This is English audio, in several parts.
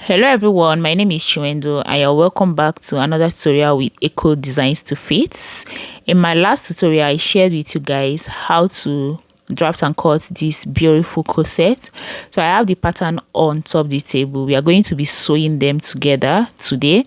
Hello everyone, my name is Chiwendo and you're welcome back to another tutorial with Eco Designs to Fit. In my last tutorial, I shared with you guys how to draft and cut this beautiful corset. So I have the pattern on top of the table. We are going to be sewing them together today.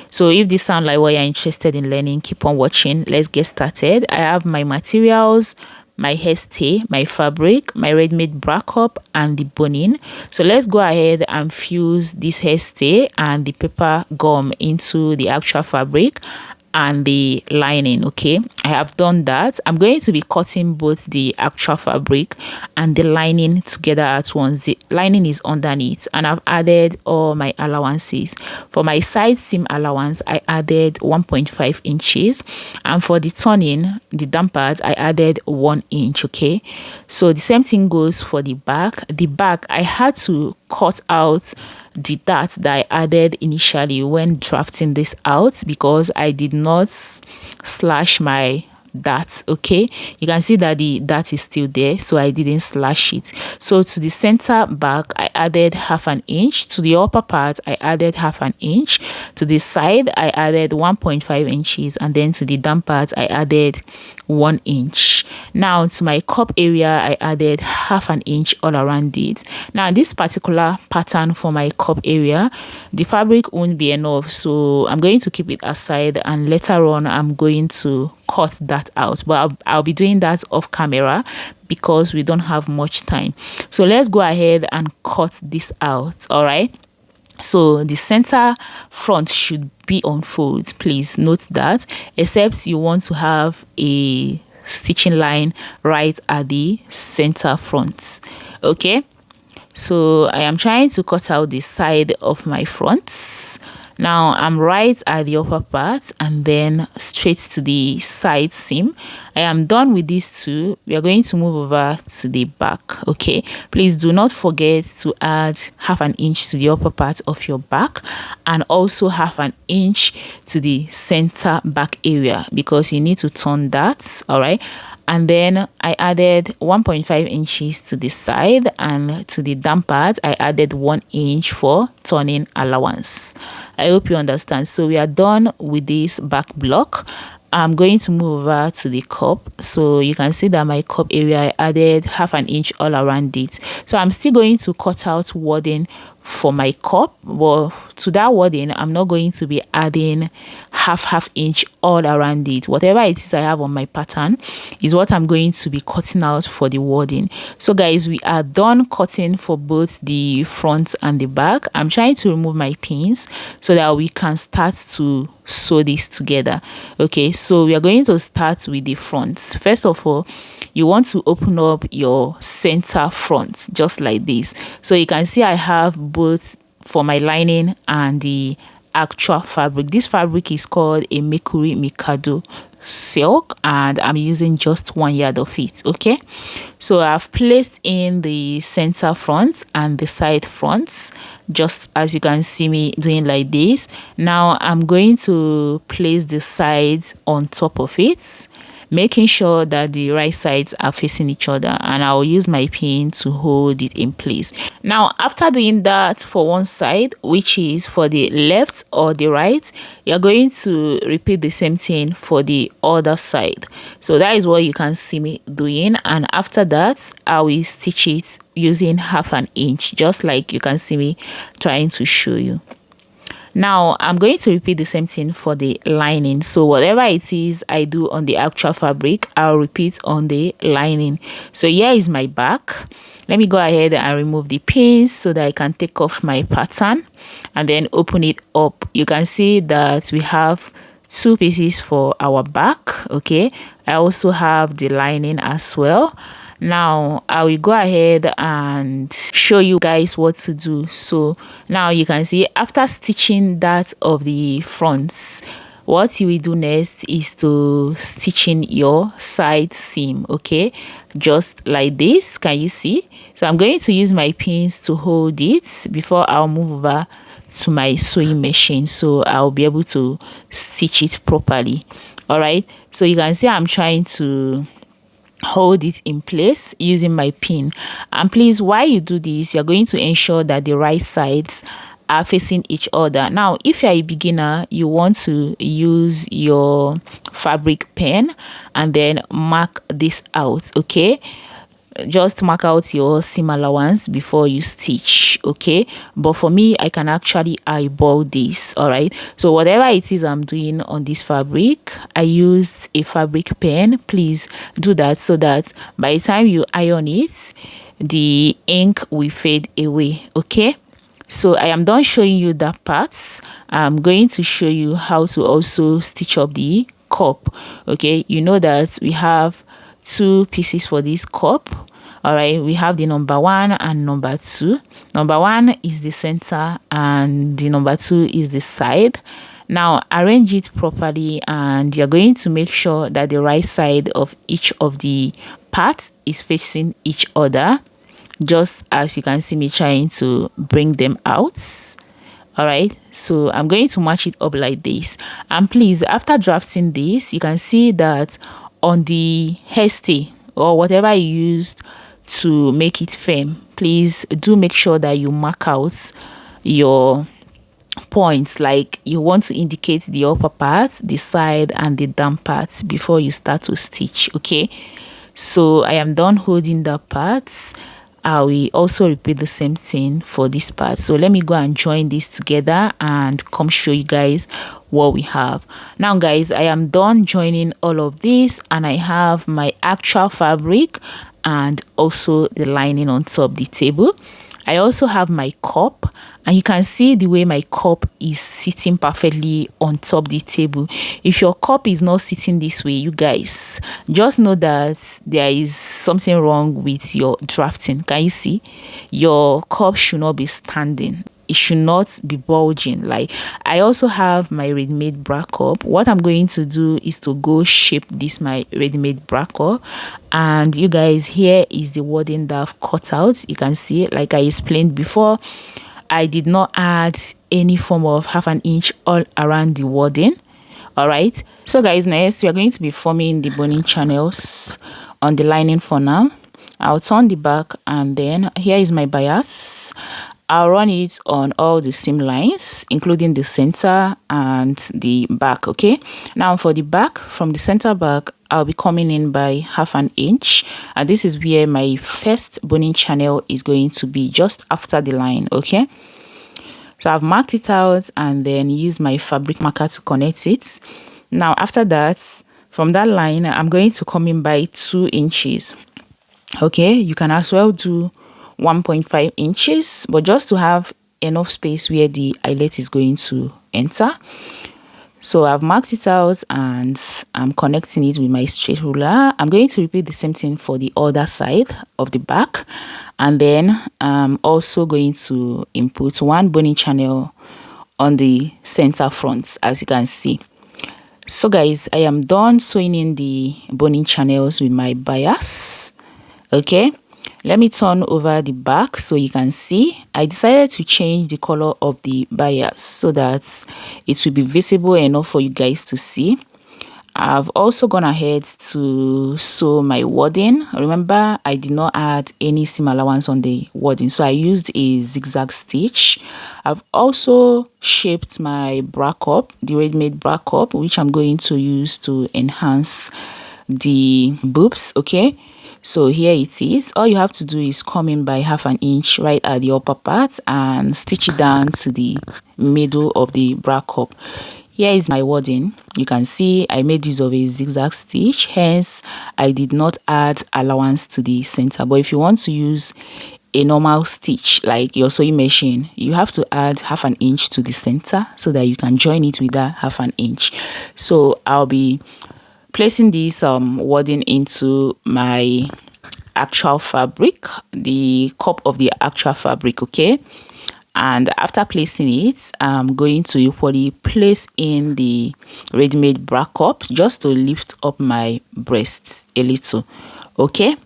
So if this sounds like what you're interested in learning, keep on watching. Let's get started. I have my materials, my hairstay, my fabric, my ready-made backup, and the boning. So let's go ahead and fuse this hairstay and the paper gum into the actual fabric and the lining. Okay, I have done that. I'm going to be cutting both the actual fabric and the lining together at once. The lining is underneath and I've added all my allowances. For my side seam allowance, I added 1.5 inches, and for the turning, the dampers, I added 1 inch. Okay, so the same thing goes for the back. The back, I had to cut out the dart that I added initially when drafting this out because I did not slash my dart. Okay, you can see that the dart is still there, so I didn't slash it. So to the center back, I added 1/2 inch. To the upper part, I added 1/2 inch. To the side, I added 1.5 inches, and then to the down part, I added 1 inch. Now to my cup area, I added 1/2 inch all around it. Now this particular pattern for my cup area, the fabric won't be enough, so I'm going to keep it aside, and later on I'm going to cut that out, but I'll be doing that off camera because we don't have much time. So let's go ahead and cut this out. All right, so the center front should be on fold. Please note that, except you want to have a stitching line right at the center front. Okay, so I am trying to cut out the side of my fronts. Now I'm right at the upper part and then straight to the side seam. I am done with these two. We are going to move over to the back. Okay, please do not forget to add 1/2 inch to the upper part of your back and also 1/2 inch to the center back area because you need to turn that. All right, and then I added 1.5 inches to the side, and to the down part I added 1 inch for turning allowance. I hope you understand. So we are done with this back block. I'm going to move over to the cup. So you can see that my cup area, I added 1/2 inch all around it. So I'm still going to cut out wording for my cup, but to that wording I'm not going to be adding half inch all around it. Whatever it is I have on my pattern is what I'm going to be cutting out for the wording. So guys, we are done cutting for both the front and the back. I'm trying to remove my pins so that we can start to sew this together. Okay, so we are going to start with the front. First of all, you want to open up your center front just like this. So you can see I have both for my lining and the actual fabric. This fabric is called a Mercury Mikado silk and I'm using just 1 yard of it. Okay, so I've placed in the center front and the side fronts just as you can see me doing like this. Now I'm going to place the sides on top of it, making sure that the right sides are facing each other, and I'll use my pin to hold it in place. Now after doing that for one side, which is for the left or the right, you're going to repeat the same thing for the other side. So that is what you can see me doing, and after that I will stitch it using 1/2 inch, just like you can see me trying to show you. Now I'm going to repeat the same thing for the lining. So whatever it is I do on the actual fabric, I'll repeat on the lining. So here is my back. Let me go ahead and remove the pins so that I can take off my pattern and then open it up. You can see that we have 2 pieces for our back. Okay, I also have the lining as well. Now I will go ahead and show you guys what to do. So now you can see after stitching that of the fronts, what you will do next is to stitch in your side seam. Okay, just like this. Can you see? So I'm going to use my pins to hold it before I'll move over to my sewing machine, so I'll be able to stitch it properly. All right, so you can see I'm trying to hold it in place using my pin. And please, while you do this, you're going to ensure that the right sides are facing each other. Now if you're a beginner, you want to use your fabric pen and then mark this out. Okay, just mark out your seam allowance before you stitch. Okay, but for me, I can actually eyeball this. All right, so whatever it is I'm doing on this fabric, I used a fabric pen. Please do that so that by the time you iron it, the ink will fade away. Okay, so I am done showing you that part. I'm going to show you how to also stitch up the cup. Okay, you know that we have two pieces for this cup. All right, we have the number 1 and number 2. Number 1 is the center and the number 2 is the side. Now arrange it properly, and you're going to make sure that the right side of each of the parts is facing each other, just as you can see me trying to bring them out. All right, so I'm going to match it up like this. And please, after drafting this, you can see that on the hairstay or whatever you used to make it firm, please do make sure that you mark out your points, like you want to indicate the upper part, the side, and the down part before you start to stitch. Okay, so I am done holding that part. I will also repeat the same thing for this part. So let me go and join this together and come show you guys what we have. Now guys, I am done joining all of this, and I have my actual fabric and also the lining on top the table. I also have my cup, and you can see the way my cup is sitting perfectly on top the table. If your cup is not sitting this way, you guys, just know that there is something wrong with your drafting. Can you see? Your cup should not be standing. It should not be bulging. Like, I also have my ready-made bra cup. What I'm going to do is to go shape this my ready-made bra cup, and you guys, here is the wording that I've cut out. You can see, like I explained before, I did not add any form of 1/2 inch all around the wording. All right, so guys, next we are going to be forming the boning channels on the lining. For now, I'll turn the back, and then here is my bias. I'll run it on all the seam lines, including the center and the back. Okay, now for the back, from the center back, I'll be coming in by 1/2 inch, and this is where my first boning channel is going to be, just after the line. Okay, so I've marked it out and then used my fabric marker to connect it. Now after that, from that line, I'm going to come in by 2 inches. Okay, you can as well do 1.5 inches, but just to have enough space where the eyelet is going to enter. So I've marked it out and I'm connecting it with my straight ruler. I'm going to repeat the same thing for the other side of the back, and then I'm also going to input 1 boning channel on the center front, as you can see. So guys, I am done sewing in the boning channels with my bias. Okay, let me turn over the back so you can see. I decided to change the color of the bias so that it will be visible enough for you guys to see. I've also gone ahead to sew my wording. Remember, I did not add any seam allowance on the wording, so I used a zigzag stitch. I've also shaped my bra cup, the ready-made bra cup, which I'm going to use to enhance the boobs. Okay, so here it is. All you have to do is come in by 1/2 inch right at the upper part and stitch it down to the middle of the bra cup. Here is my wording. You can see I made use of a zigzag stitch, hence I did not add allowance to the center. But if you want to use a normal stitch like your sewing machine, you have to add 1/2 inch to the center so that you can join it with that 1/2 inch. So I'll be placing this wording into my actual fabric, the cup of the actual fabric. Okay, and after placing it, I'm going to equally place in the ready-made bra cup just to lift up my breasts a little. Okay,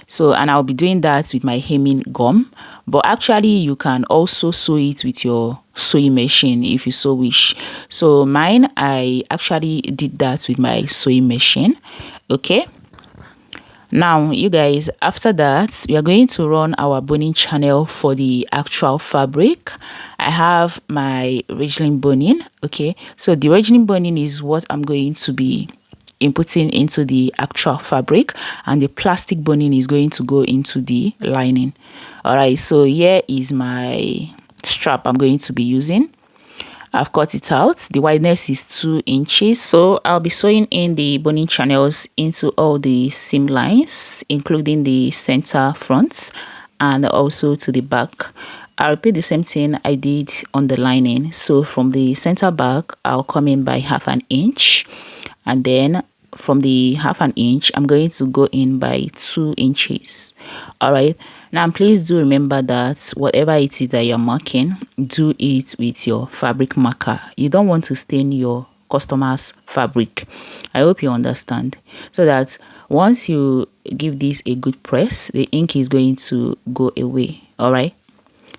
so and I'll be doing that with my hemming gum, but actually you can also sew it with your sewing machine if you so wish. So mine, I actually did that with my sewing machine. Okay, Now you guys, after that we are going to run our boning channel for the actual fabric. I have my original boning. Okay, so the original boning is what I'm going to be inputting into the actual fabric, and the plastic boning is going to go into the lining. All right, so here is my strap I'm going to be using. I've cut it out. The wideness is 2 inches. So I'll be sewing in the boning channels into all the seam lines, including the center front and also to the back. I'll repeat the same thing I did on the lining. So from the center back, I'll come in by 1/2 inch, and then from the 1/2 inch, I'm going to go in by 2 inches. All right. Now, please do remember that whatever it is that you're marking, do it with your fabric marker. You don't want to stain your customer's fabric. I hope you understand. So that once you give this a good press, the ink is going to go away. All right.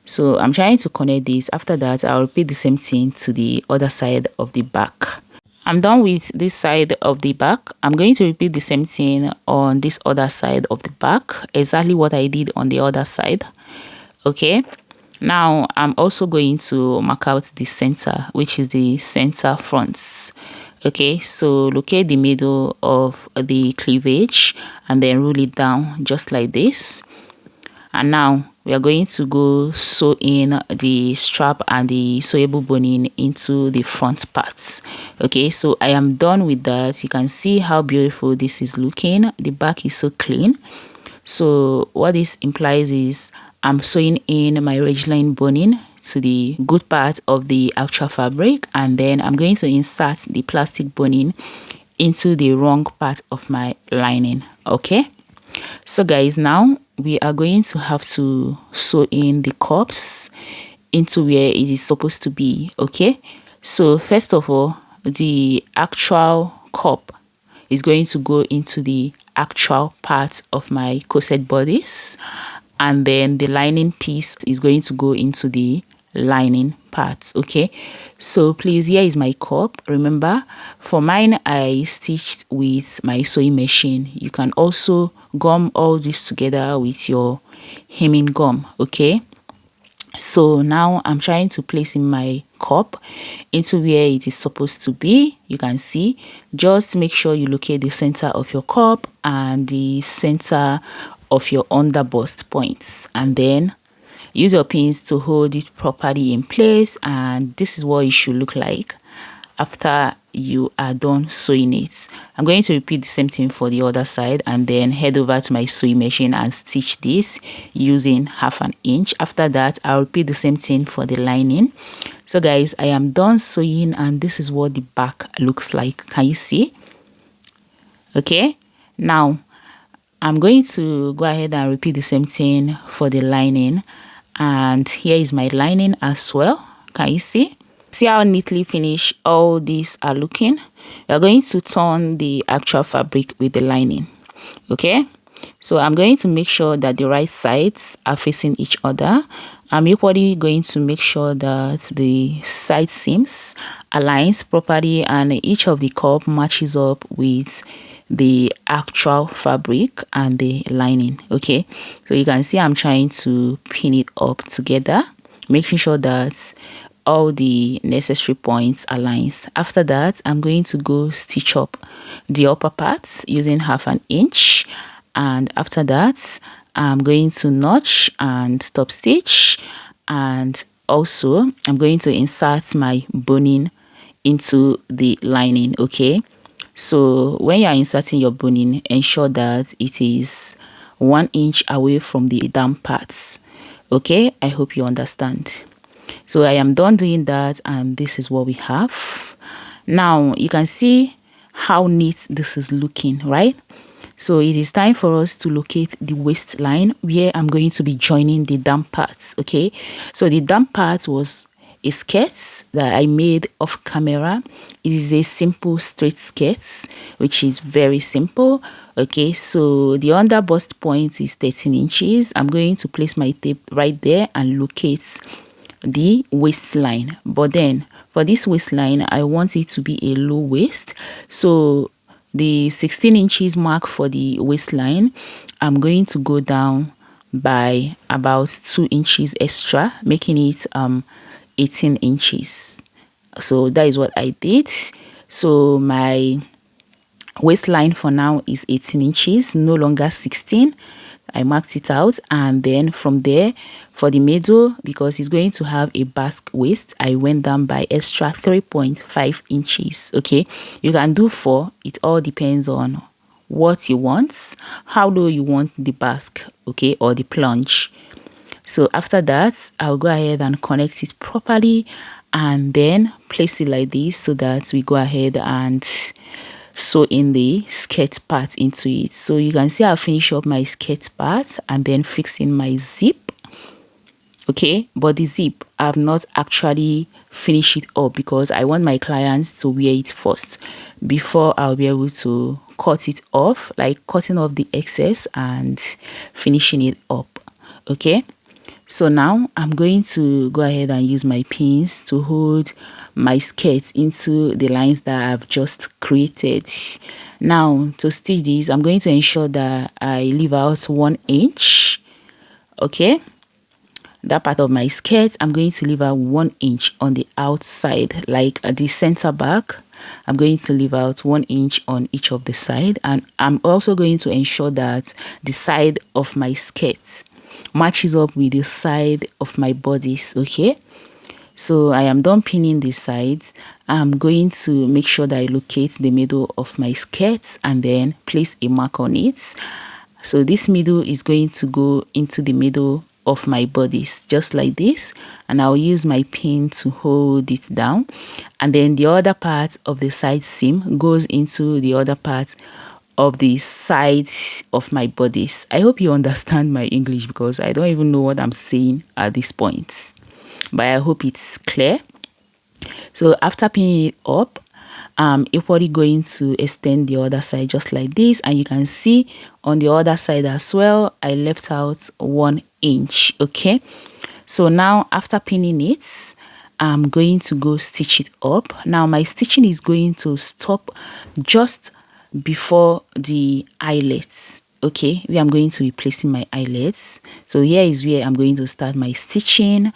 So I'm trying to connect this. After that, I'll repeat the same thing to the other side of the back. I'm done with this side of the back. I'm going to repeat the same thing on this other side of the back, exactly what I did on the other side. Okay, now I'm also going to mark out the center, which is the center fronts. Okay, so locate the middle of the cleavage and then roll it down just like this. And now we are going to go sew in the strap and the sewable boning into the front parts. Okay, so I am done with that. You can see how beautiful this is looking. The back is so clean. So what this implies is I'm sewing in my ridgeline boning to the good part of the actual fabric, and then I'm going to insert the plastic boning into the wrong part of my lining. Okay, so guys, now we are going to have to sew in the cups into where it is supposed to be. Okay, so first of all, the actual cup is going to go into the actual part of my corset bodice, and then the lining piece is going to go into the lining parts. Okay, so please, here is my cup. Remember, for mine I stitched with my sewing machine. You can also gum all this together with your hemming gum. Okay, so now I'm trying to place in my cup into where it is supposed to be. You can see, just make sure you locate the center of your cup and the center of your underbust points, and then use your pins to hold it properly in place. And this is what it should look like after you are done sewing it. I'm going to repeat the same thing for the other side, and then head over to my sewing machine and stitch this using 1/2 inch. After that, I'll repeat the same thing for the lining. So guys, I am done sewing, and this is what the back looks like. Can you see? Okay, now I'm going to go ahead and repeat the same thing for the lining, and here is my lining as well. Can you see? See how neatly finished all these are looking? We are going to turn the actual fabric with the lining. Okay, so I'm going to make sure that the right sides are facing each other. I'm equally going to make sure that the side seams aligns properly and each of the cup matches up with the actual fabric and the lining. Okay, so you can see I'm trying to pin it up together, making sure that all the necessary points aligns. After that, I'm going to go stitch up the upper parts using 1/2 inch, and after that I'm going to notch and stop stitch, and also I'm going to insert my boning into the lining. Okay, so when you are inserting your boning, ensure that it is 1 inch away from the damp parts. Okay, I hope you understand. So I am done doing that, and this is what we have. Now you can see how neat this is looking, right? So it is time for us to locate the waistline where I'm going to be joining the damp parts. Okay, so the damp part was a skirt that I made off camera. It is a simple straight skirt, which is very simple. Okay, so the under bust point is 13 inches. I'm going to place my tape right there and locate the waistline. But then for this waistline, I want it to be a low waist, so the 16 inches mark for the waistline, I'm going to go down by about 2 inches extra, making it 18 inches. So that is what I did. So my waistline for now is 18 inches, no longer 16. I marked it out, and then from there for the middle, because it's going to have a basque waist, I went down by extra 3.5 inches. Okay, you can do 4. It all depends on what you want, how low you want the basque, okay, or the plunge. So after that, I'll go ahead and connect it properly and then place it like this, so that we go ahead and sew in the skirt part into it. So you can see I'll finish up my skirt part and then fix in my zip. Okay, but the zip, I've not actually finished it up because I want my clients to wear it first before I'll be able to cut it off, like cutting off the excess and finishing it up. Okay, so now I'm going to go ahead and use my pins to hold my skirt into the lines that I've just created. Now to stitch this, I'm going to ensure that I leave out 1 inch. Okay, that part of my skirt, I'm going to leave out 1 inch on the outside, like at the center back. I'm going to leave out 1 inch on each of the side, and I'm also going to ensure that the side of my skirt matches up with the side of my bodice. Okay, so I am done pinning the sides. I'm going to make sure that I locate the middle of my skirt and then place a mark on it. So this middle is going to go into the middle of my bodice, just like this, and I'll use my pin to hold it down, and then the other part of the side seam goes into the other part of the sides of my bodice. I hope you understand my English because I don't even know what I'm saying at this point, but I hope it's clear. So after pinning it up, I'm equally going to extend the other side just like this, and you can see on the other side as well I left out 1 inch. Okay, so now after pinning it, I'm going to go stitch it up. Now my stitching is going to stop just before the eyelets. Okay, where I'm going to be placing my eyelets. So here is where I'm going to start my stitching,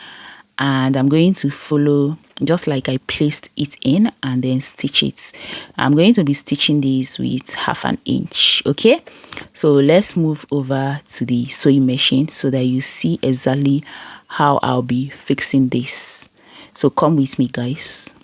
and I'm going to follow just like I placed it in and then stitch it. I'm going to be stitching this with 1/2 inch. Okay, so let's move over to the sewing machine so that you see exactly how I'll be fixing this. So come with me, guys.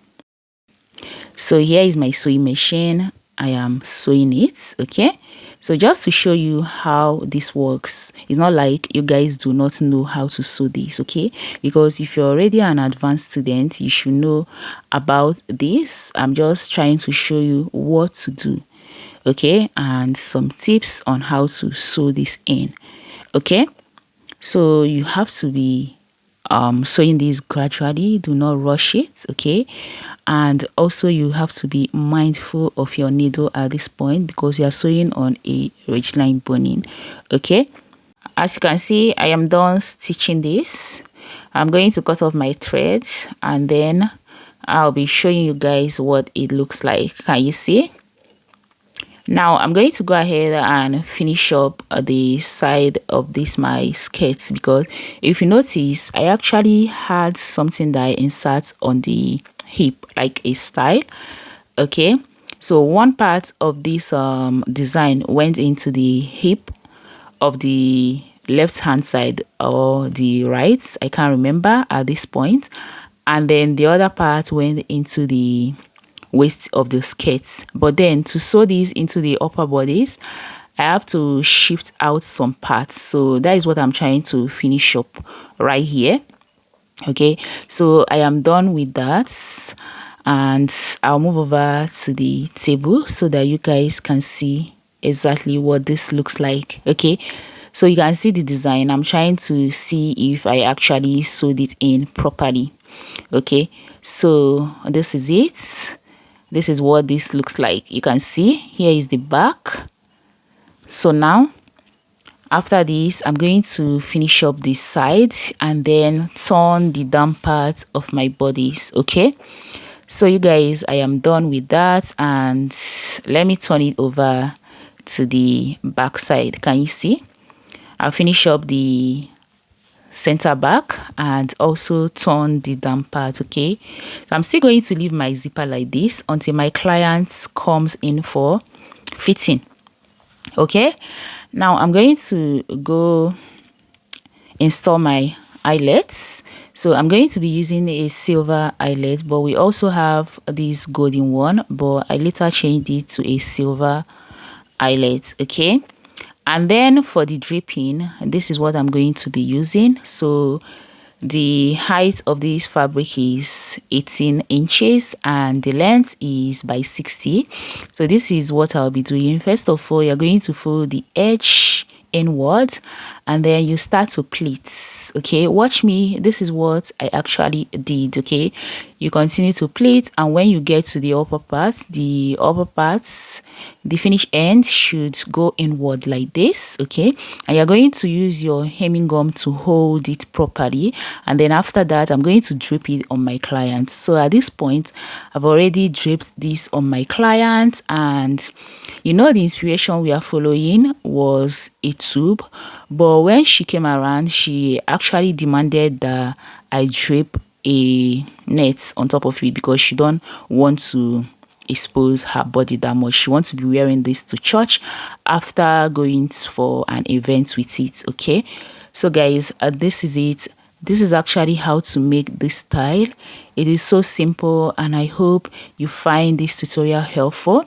So here is my sewing machine. I am sewing it. Okay, so just to show you how this works, it's not like you guys do not know how to sew this. Okay, because if you're already an advanced student, you should know about this. I'm just trying to show you what to do, okay, and some tips on how to sew this in. Okay, so you have to be sewing this gradually, do not rush it. Okay, and also you have to be mindful of your needle at this point because you are sewing on a ridgeline boning. Okay, as you can see, I am done stitching this. I'm going to cut off my thread and then I'll be showing you guys what it looks like. Can you see? Now I'm going to go ahead and finish up the side of this my skirt, because if you notice, I actually had something that I insert on the hip, like a style. Okay, so one part of this design went into the hip of the left hand side or the right, I can't remember at this point, and then the other part went into the waist of the skirts. But then to sew these into the upper bodies, I have to shift out some parts. So that is what I'm trying to finish up right here. Okay, so I am done with that, and I'll move over to the table so that you guys can see exactly what this looks like. Okay, so you can see the design. I'm trying to see if I actually sewed it in properly. Okay, so this is it. This is what this looks like. You can see here is the back. So now after this, I'm going to finish up this side and then turn the down part of my bodice. Okay, So you guys, I am done with that, and let me turn it over to the back side. Can you see? I'll finish up the center back and also turn the down part. Okay, so I'm still going to leave my zipper like this until my client comes in for fitting. Okay, now I'm going to go install my eyelets. So I'm going to be using a silver eyelet, but we also have this golden one, but I later changed it to a silver eyelet. Okay, and then for the draping, this is what I'm going to be using. So the height of this fabric is 18 inches and the length is by 60. So this is what I'll be doing. First of all, you're going to fold the edge inwards and then you start to pleat. Okay, watch me. This is what I actually did. Okay, you continue to pleat, and when you get to the upper parts, the finished end should go inward like this. Okay, and you're going to use your hemming gum to hold it properly, and then after that I'm going to drape it on my client. So at this point I've already draped this on my client, and you know the inspiration we are following was a tube, but when she came around she actually demanded that I drape a net on top of it because she don't want to expose her body that much. She wants to be wearing this to church after going for an event with it. Okay, so guys, this is it. This is actually how to make this style. It is so simple, and I hope you find this tutorial helpful.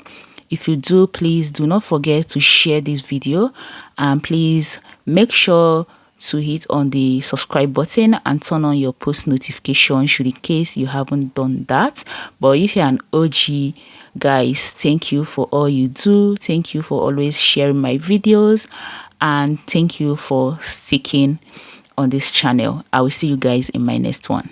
If you do, please do not forget to share this video, and please make sure to hit on the subscribe button and turn on your post notification should in case you haven't done that. But if you're an OG, guys, thank you for all you do. Thank you for always sharing my videos, and thank you for sticking on this channel. I will see you guys in my next one.